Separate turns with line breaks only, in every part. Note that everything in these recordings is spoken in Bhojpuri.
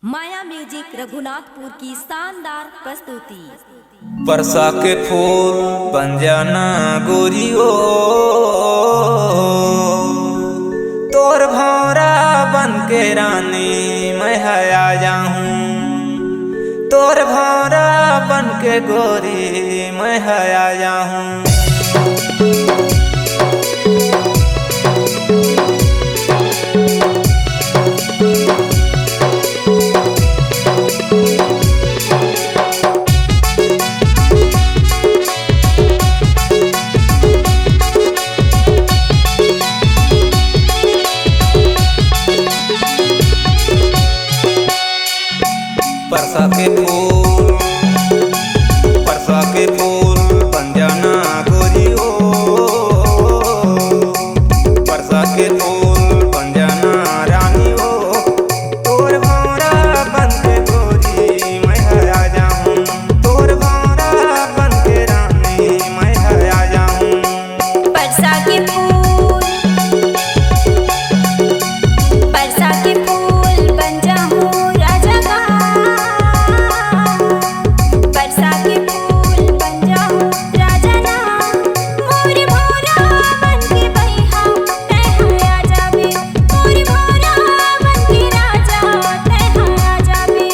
माया म्यूजिक रघुनाथपुर की शानदार प्रस्तुति।
बरसा के फूल बन जाना गोरियो, तोर भौरा बन के रानी मैं आ जाऊं। तोर भौरा बन के गोरी मैं आ जाऊं। परसा के फूल बन जाना गोरियो, परसा के फूल बन जाना रानियो। तोर भौरा बन के गोरी मैं आ जाऊं। तोर भौरा बन के रानी मैं आ जाऊं।
परसा के फूल, परसा के फूल बन जाऊं राजा का। परसा के फूल बन जाऊं राजा ना, मोर भौरा बन के बहिहा तै आ जाबे। मोर भौरा बन के राजा तै आ जाबे।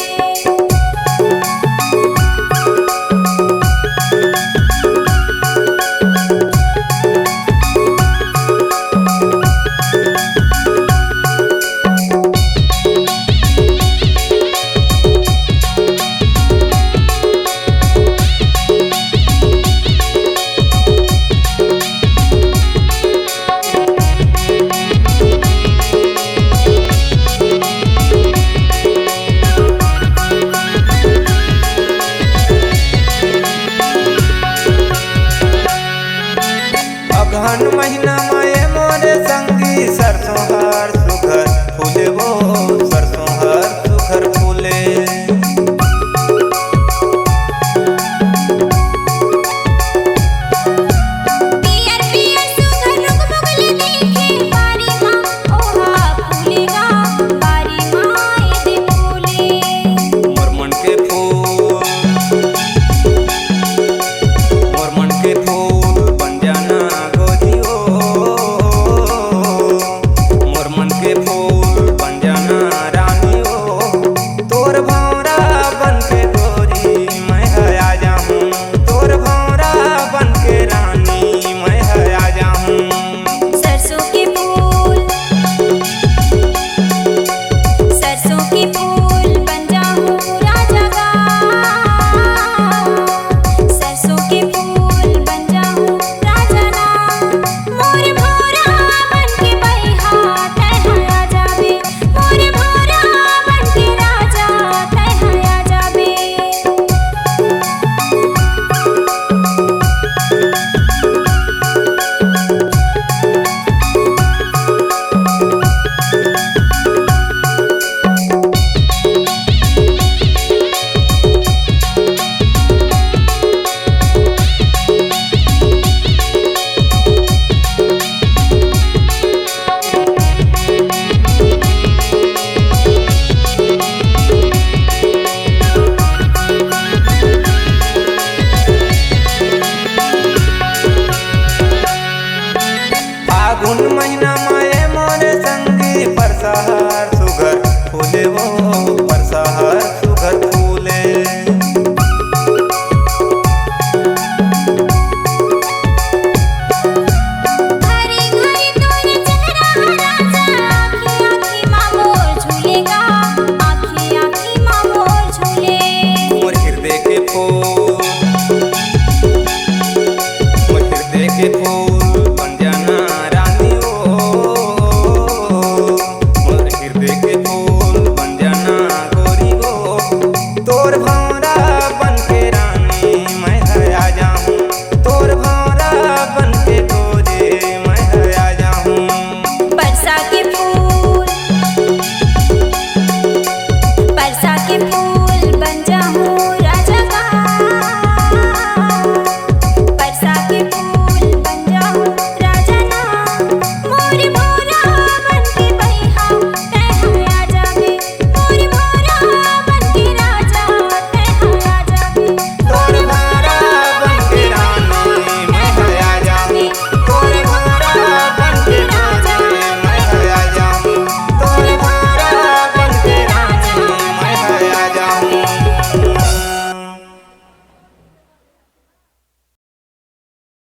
अगहन महीना में मोरे संगी सरसों हर सुखर फूले वो, सरसों हर सुखर फूले।
पियर पियर सुघर रुख मुगले देखे बारी माँ ओहा फूलेगा, बारी माँ ये फूले।
मोर मन के फूल, मोर मन के फूल बन जाना गोरियो, मोर मन के फूल बन जाना रानियो। तोर भौरा